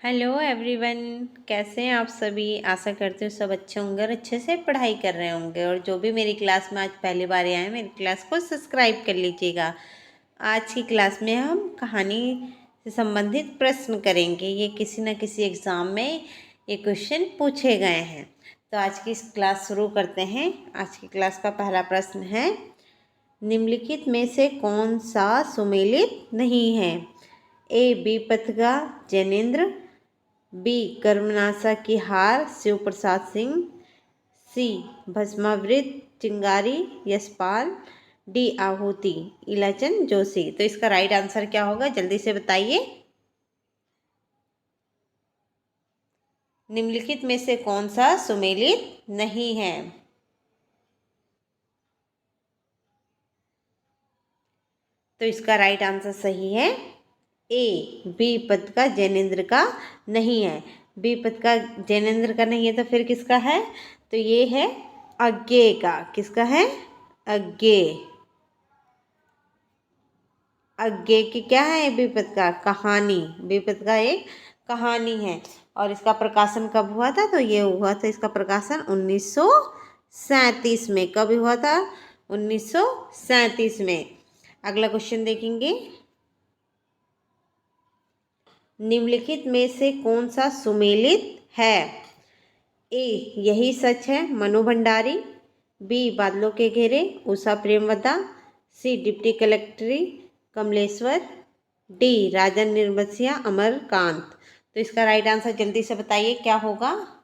Hello everyone. कैसे हैं आप सभी। आशा करती हूँ सब अच्छे होंगे और अच्छे से पढ़ाई कर रहे होंगे। और जो भी मेरी क्लास में आज पहली बार आए हैं मेरी क्लास को सब्सक्राइब कर लीजिएगा। आज की क्लास में हम कहानी से संबंधित प्रश्न करेंगे। ये किसी न किसी एग्ज़ाम में ये क्वेश्चन पूछे गए हैं। तो आज की क्लास शुरू करते हैं। आज की क्लास का पहला प्रश्न है, निम्नलिखित में से कौन सा सुमेलित नहीं है। ए बीपत का जैनेन्द्र, बी कर्मनाशा की हार शिव प्रसाद सिंह, सी भस्मावृत चिंगारी यशपाल, डी आहुति इलाचन जोशी। तो इसका राइट आंसर क्या होगा, जल्दी से बताइए। निम्नलिखित में से कौन सा सुमेलित नहीं है। तो इसका राइट आंसर सही है ए, बी पद का जैनेन्द्र का नहीं है। बी पद का जैनेन्द्र का नहीं है तो फिर किसका है, तो ये है अज्ञे का। किसका है, अज्ञे। अज्ञे की क्या है, विपत का कहानी। विपत का एक कहानी है। और इसका प्रकाशन कब हुआ था, तो ये हुआ था इसका प्रकाशन 1937 में। कब हुआ था, 1937 में। अगला क्वेश्चन देखेंगे, निम्नलिखित में से कौन सा सुमेलित है। ए यही सच है मनु भंडारी, बी बादलों के घेरे उषा प्रेमवदा, सी डिप्टी कलेक्टरी कमलेश्वर, डी राजन निर्मसिया अमरकांत। तो इसका राइट आंसर जल्दी से बताइए क्या होगा।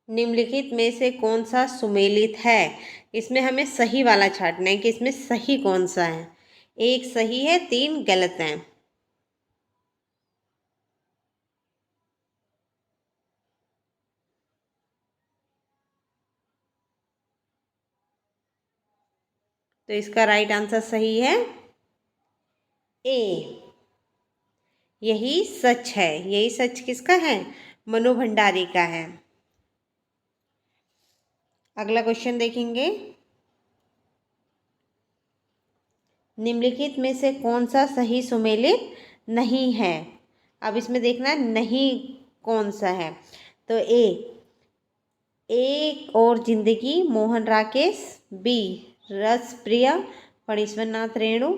निम्नलिखित में से कौन सा सुमेलित है। इसमें हमें सही वाला छांटना है कि इसमें सही कौन सा है। एक सही है, तीन गलत हैं। तो इसका राइट आंसर सही है ए, यही सच है। यही सच किसका है, मनु भंडारी का है। अगला क्वेश्चन देखेंगे, निम्नलिखित में से कौन सा सही सुमेलित नहीं है। अब इसमें देखना नहीं कौन सा है। तो ए, एक और जिंदगी मोहन राकेश, बी रसप्रिया फणीश्वरनाथ रेणु,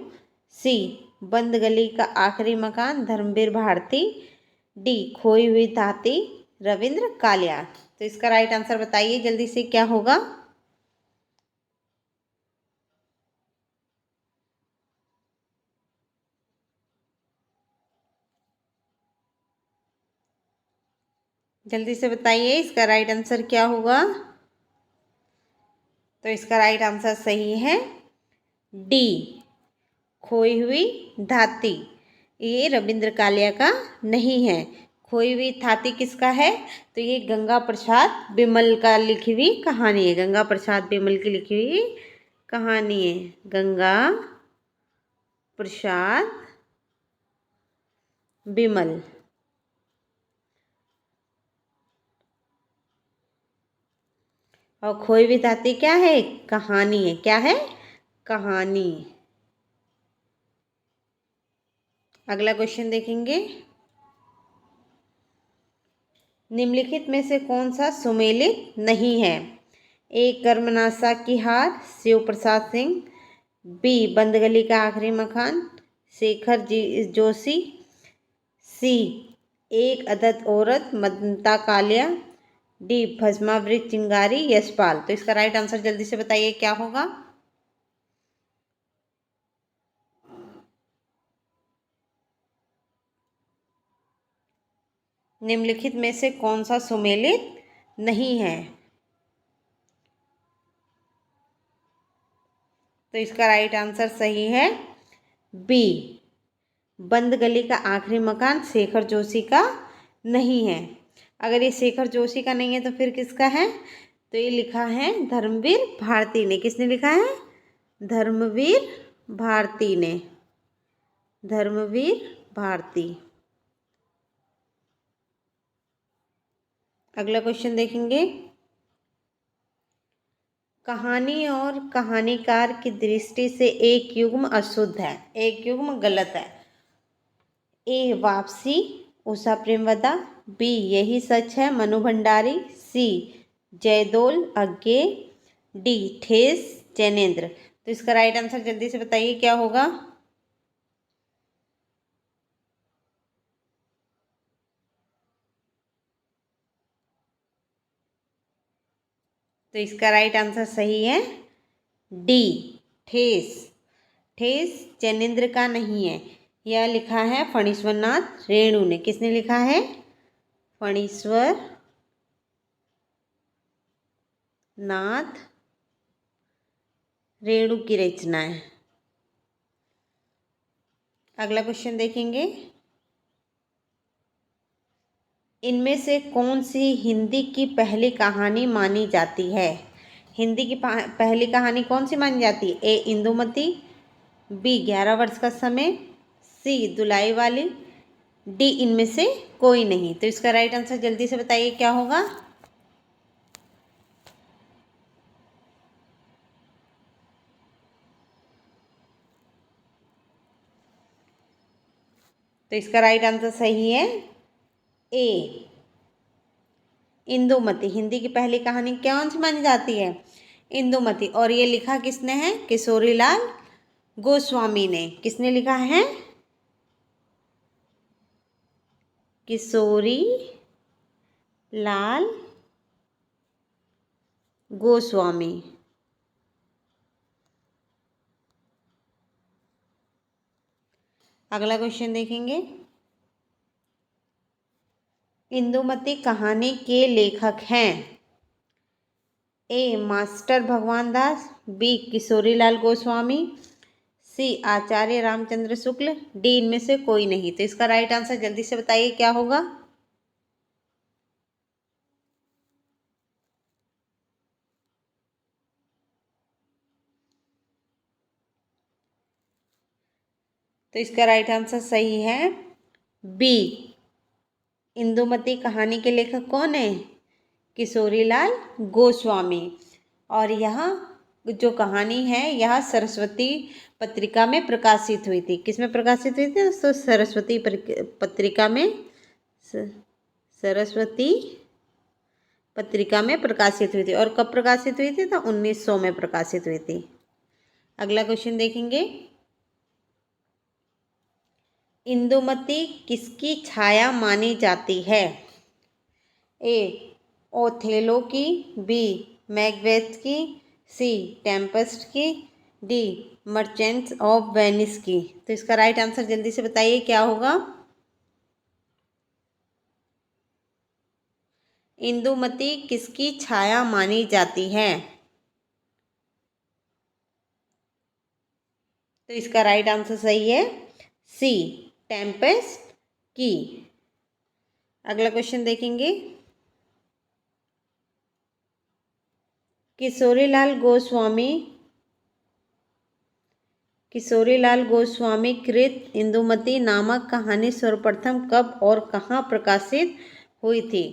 सी बंद गली का आखिरी मकान धर्मवीर भारती, डी खोई हुई ताती रविंद्र कालिया। तो इसका राइट आंसर बताइए जल्दी से क्या होगा। जल्दी से बताइए इसका राइट आंसर क्या होगा। तो इसका राइट आंसर सही है डी, खोई हुई धाती। ये रविंद्र कालिया का नहीं है। खोई हुई धाती किसका है, तो ये गंगा प्रसाद बिमल का लिखी हुई कहानी है। गंगा प्रसाद बिमल की लिखी हुई कहानी है। गंगा प्रसाद बिमल। और खोई हुई धाती क्या है, कहानी है। क्या है, कहानी। अगला क्वेश्चन देखेंगे, निम्नलिखित में से कौन सा सुमेलित नहीं है। ए कर्मनाशा की हार शिव प्रसाद सिंह, बी बंद गली का आखिरी मकान शेखर जी जोशी, सी एक अदद औरत मदनता कालिया, डी भस्मावृत चिंगारी यशपाल। तो इसका राइट आंसर जल्दी से बताइए क्या होगा। निम्नलिखित में से कौन सा सुमेलित नहीं है। तो इसका राइट आंसर सही है बी, बंद गली का आखिरी मकान शेखर जोशी का नहीं है। अगर ये शेखर जोशी का नहीं है तो फिर किसका है, तो ये लिखा है धर्मवीर भारती ने। किसने लिखा है, धर्मवीर भारती ने। धर्मवीर भारती। अगला क्वेश्चन देखेंगे, कहानी और कहानीकार की दृष्टि से एक युग्म अशुद्ध है, एक युग्म गलत है। ए वापसी, उषा प्रेमवदा। बी यही सच है, मनु भंडारी। सी जयदोल अज्ञे। डी ठेस जैनेन्द्र। तो इसका राइट आंसर जल्दी से बताइए क्या होगा। तो इसका राइट आंसर सही है डी ठेस। ठेस जैनेन्द्र का नहीं है, यह लिखा है फणीश्वर नाथ रेणु ने। किसने लिखा है? फणीश्वर नाथ रेणु की रचना है। अगला क्वेश्चन देखेंगे। इनमें से कौन सी हिंदी की पहली कहानी मानी जाती है? हिंदी की पहली कहानी कौन सी मानी जाती है? ए इंदुमती। बी 11 वर्ष का समय। सी दुलाई वाली। डी इनमें से कोई नहीं। तो इसका राइट आंसर जल्दी से बताइए क्या होगा। तो इसका राइट आंसर सही है ए इंदुमती। हिंदी की पहली कहानी कौन सी मानी जाती है? इंदुमती। और ये लिखा किसने है? किशोरीलाल गोस्वामी ने। किसने लिखा है? किशोरी लाल गोस्वामी। अगला क्वेश्चन देखेंगे। इंदुमती कहानी के लेखक हैं ए मास्टर भगवान दास। बी किशोरीलाल गोस्वामी। सी आचार्य रामचंद्र शुक्ल। डी इनमें से कोई नहीं। तो इसका राइट आंसर जल्दी से बताइए क्या होगा। तो इसका राइट आंसर सही है बी। इंदुमती कहानी के लेखक कौन है? किशोरीलाल गोस्वामी। और यह जो कहानी है यह सरस्वती पत्रिका में प्रकाशित हुई थी। किस में प्रकाशित हुई थी? तो सरस्वती पत्रिका में, सरस्वती पत्रिका में प्रकाशित हुई थी। और कब प्रकाशित हुई थी? तो 1900 में प्रकाशित हुई थी। अगला क्वेश्चन देखेंगे। इंदुमती किसकी छाया मानी जाती है? ए ओथेलो की। बी मैकबेथ की। सी टेम्पेस्ट की। डी मर्चेंट्स ऑफ वेनिस की। तो इसका राइट आंसर जल्दी से बताइए क्या होगा। इंदुमती किसकी छाया मानी जाती है? तो इसका राइट आंसर सही है सी टेम्पेस्ट की। अगला क्वेश्चन देखेंगे। किशोरीलाल गोस्वामी, किशोरीलाल गोस्वामी कृत इंदुमती नामक कहानी सर्वप्रथम कब और कहाँ प्रकाशित हुई थी?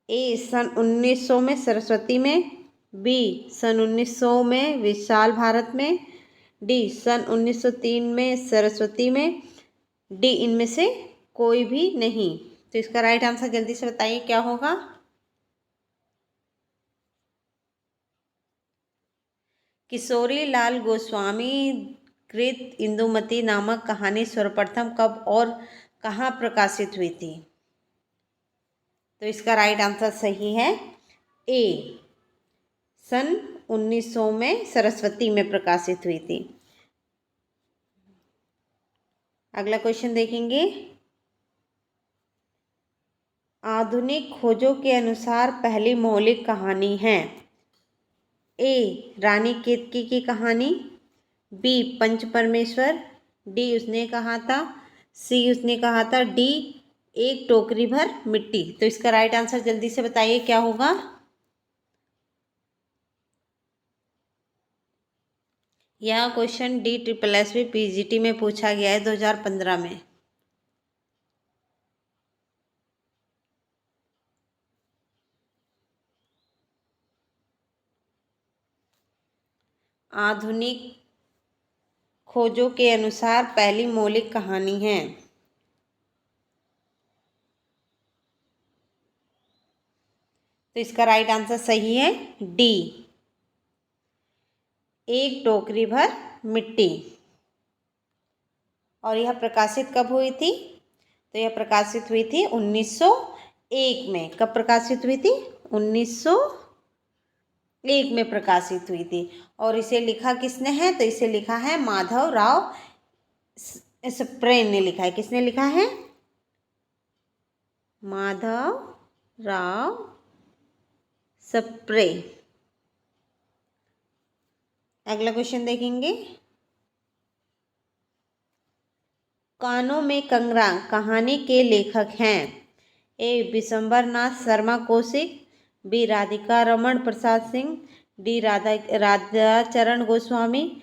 ए सन 1900 में सरस्वती में। बी सन 1900 में विशाल भारत में। डी सन 1903 में सरस्वती में। डी इनमें से कोई भी नहीं। तो इसका राइट आंसर जल्दी से बताइए क्या होगा। किशोरी लाल गोस्वामी कृत इंदुमती नामक कहानी सर्वप्रथम कब और कहाँ प्रकाशित हुई थी? तो इसका राइट आंसर सही है ए सन 1900 में सरस्वती में प्रकाशित हुई थी। अगला क्वेश्चन देखेंगे। आधुनिक खोजों के अनुसार पहली मौलिक कहानी है ए रानी केतकी की कहानी। बी पंच परमेश्वर। डी उसने कहा था। सी उसने कहा था। डी एक टोकरी भर मिट्टी। तो इसका राइट आंसर जल्दी से बताइए क्या होगा। यह क्वेश्चन DSSB PGT में पूछा गया है 2015 में। आधुनिक खोजों के अनुसार पहली मौलिक कहानी है? तो इसका राइट आंसर सही है डी, एक टोकरी भर मिट्टी। और यह प्रकाशित कब हुई थी? तो यह प्रकाशित हुई थी 1901 में। कब प्रकाशित हुई थी? 1901 में प्रकाशित हुई थी। और इसे लिखा किसने है? तो इसे लिखा है माधव राव सप्रे ने लिखा है। किसने लिखा है? माधव राव सप्रे। अगला क्वेश्चन देखेंगे। कानों में कंगना कहानी के लेखक हैं? ए विशंबर नाथ शर्मा कौशिक, बी राधिका रमण प्रसाद सिंह, डी राधाचरण गोस्वामी,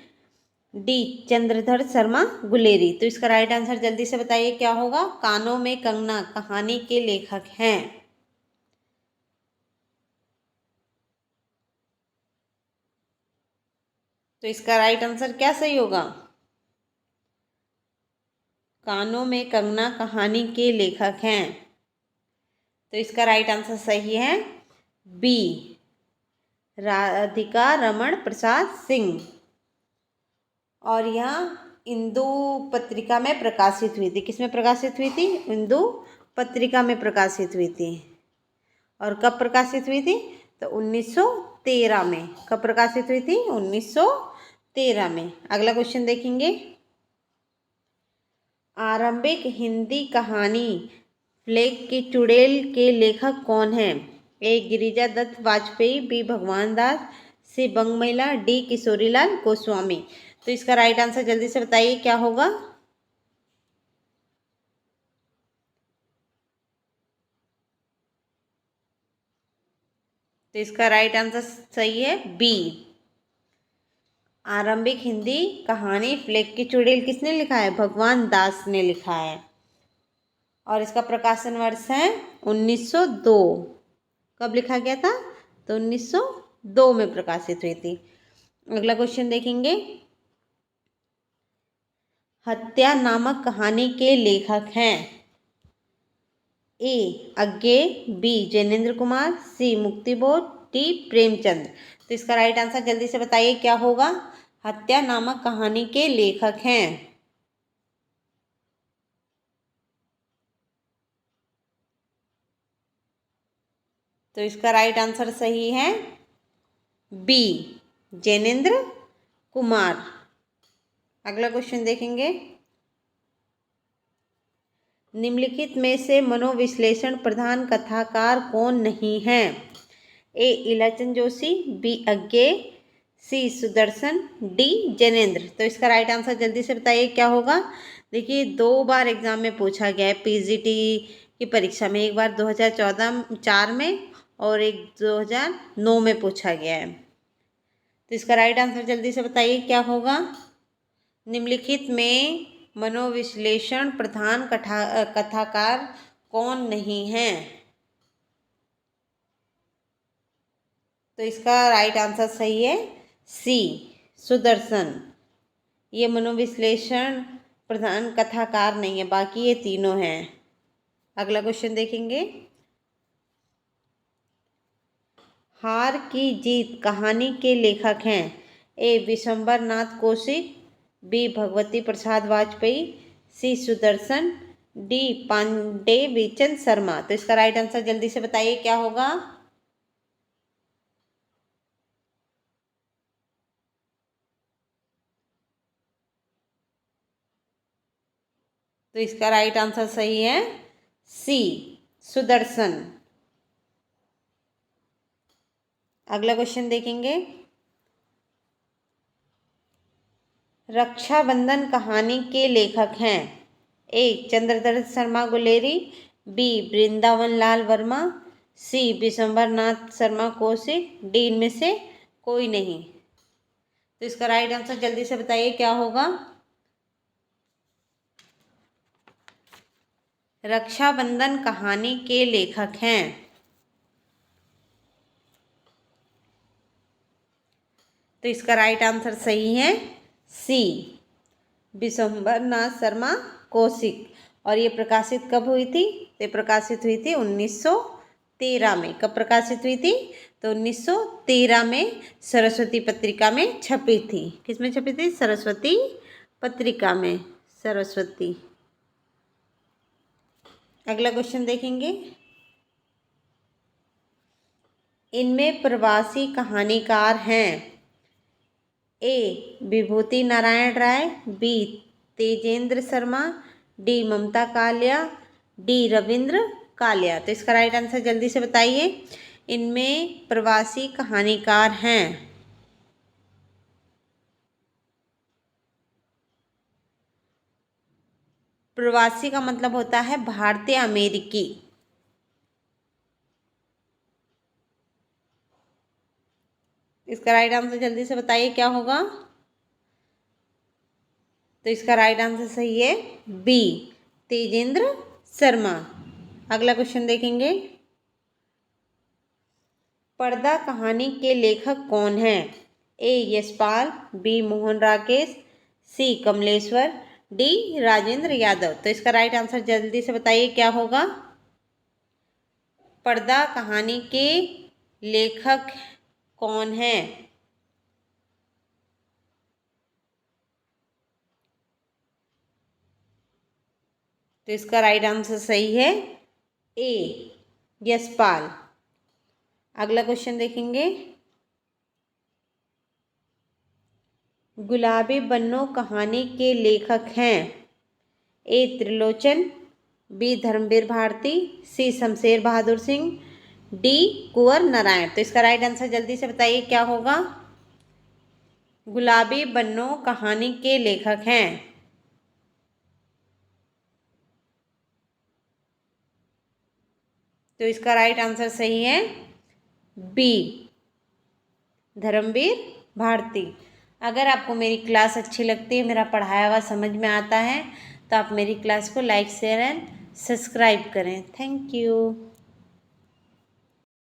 डी चंद्रधर शर्मा गुलेरी। तो इसका राइट आंसर जल्दी से बताइए क्या होगा? कानों में कंगना कहानी के लेखक हैं। तो इसका राइट आंसर क्या सही होगा? कानों में कंगना कहानी के लेखक हैं। तो इसका राइट आंसर सही है बी, राधिका रमण प्रसाद सिंह। और यह इंदु पत्रिका में प्रकाशित हुई थी। किसमें प्रकाशित हुई थी? इंदु पत्रिका में प्रकाशित हुई थी। और कब प्रकाशित हुई थी? तो 1913 में। कब प्रकाशित हुई थी? 1913 में। अगला क्वेश्चन देखेंगे। आरंभिक हिंदी कहानी फ्लैग की चुड़ैल के लेखक कौन हैं? ए गिरिजा दत्त वाजपेयी, बी भगवान दास, सी बंगमैला, डी किशोरीलाल गोस्वामी। तो इसका राइट आंसर जल्दी से बताइए क्या होगा? तो इसका राइट आंसर सही है बी, आरंभिक हिंदी कहानी फ्लैग की चुड़ैल किसने लिखा है? भगवान दास ने लिखा है। और इसका प्रकाशन वर्ष है 1902। कब लिखा गया था? तो 1902 में प्रकाशित हुई थी। अगला क्वेश्चन देखेंगे। हत्या नामक कहानी के लेखक हैं? ए अज्ञे, बी जैनेन्द्र कुमार, सी मुक्तिबोध, डी प्रेमचंद। तो इसका राइट आंसर जल्दी से बताइए क्या होगा? हत्या नामक कहानी के लेखक हैं। तो इसका राइट आंसर सही है बी, जैनेन्द्र कुमार। अगला क्वेश्चन देखेंगे। निम्नलिखित में से मनोविश्लेषण प्रधान कथाकार कौन नहीं है? ए इलाचंद जोशी, बी अज्ञे, सी सुदर्शन, डी जैनेन्द्र। तो इसका राइट आंसर जल्दी से बताइए क्या होगा? देखिए 2 बार एग्जाम में पूछा गया है पीजीटी की परीक्षा में। एक बार 2014 में और एक 2009 में पूछा गया है। तो इसका राइट आंसर जल्दी से बताइए क्या होगा? निम्नलिखित में मनोविश्लेषण प्रधान कथाकार कौन नहीं है? तो इसका राइट आंसर सही है सी, सुदर्शन। ये मनोविश्लेषण प्रधान कथाकार नहीं है, बाकी ये तीनों हैं। अगला क्वेश्चन देखेंगे। हार की जीत कहानी के लेखक हैं? ए विशंबर नाथ कौशिक, बी भगवती प्रसाद वाजपेयी, सी सुदर्शन, डी पांडे बीचन शर्मा। तो इसका राइट आंसर जल्दी से बताइए क्या होगा? तो इसका राइट आंसर सही है सी, सुदर्शन। अगला क्वेश्चन देखेंगे। रक्षाबंधन कहानी के लेखक हैं? ए चंद्रधर शर्मा गुलेरी, बी वृंदावन लाल वर्मा, सी विशंबर नाथ शर्मा कौशिक, डी इनमें से कोई नहीं। तो इसका राइट आंसर जल्दी से बताइए क्या होगा? रक्षाबंधन कहानी के लेखक हैं। तो इसका राइट आंसर सही है सी, विशंबरनाथ शर्मा कौशिक। और ये प्रकाशित कब हुई थी? तो ये प्रकाशित हुई थी 1913 में। कब प्रकाशित हुई थी? तो 1913 में सरस्वती पत्रिका में छपी थी। किस में छपी थी? सरस्वती पत्रिका में। सरस्वती। अगला क्वेश्चन देखेंगे। इनमें प्रवासी कहानीकार हैं ए विभूति नारायण राय, बी तेजेंद्र शर्मा, डी ममता कालिया, डी रविंद्र कालिया। तो इसका राइट आंसर जल्दी से बताइए। इनमें प्रवासी कहानीकार हैं। प्रवासी का मतलब होता है भारतीय अमेरिकी। इसका राइट आंसर जल्दी से बताइए क्या होगा। तो इसका राइट आंसर सही है बी तेजेंद्र शर्मा। अगला क्वेश्चन देखेंगे। पर्दा कहानी के लेखक कौन हैं? ए यशपाल, बी मोहन राकेश, सी कमलेश्वर, डी राजेंद्र यादव। तो इसका राइट आंसर जल्दी से बताइए क्या होगा। पर्दा कहानी के लेखक कौन हैं? तो इसका राइट आंसर सही है ए यशपाल। अगला क्वेश्चन देखेंगे। गुलाबी बन्नो कहानी के लेखक हैं ए त्रिलोचन, बी धर्मवीर भारती, सी शमशेर बहादुर सिंह, डी कुंवर नारायण। तो इसका राइट आंसर जल्दी से बताइए क्या होगा। गुलाबी बन्नो कहानी के लेखक हैं। तो इसका राइट आंसर सही है बी धर्मवीर भारती। अगर आपको मेरी क्लास अच्छी लगती है, मेरा पढ़ाया हुआ समझ में आता है, तो आप मेरी क्लास को लाइक शेयर एंड सब्सक्राइब करें। Thank you.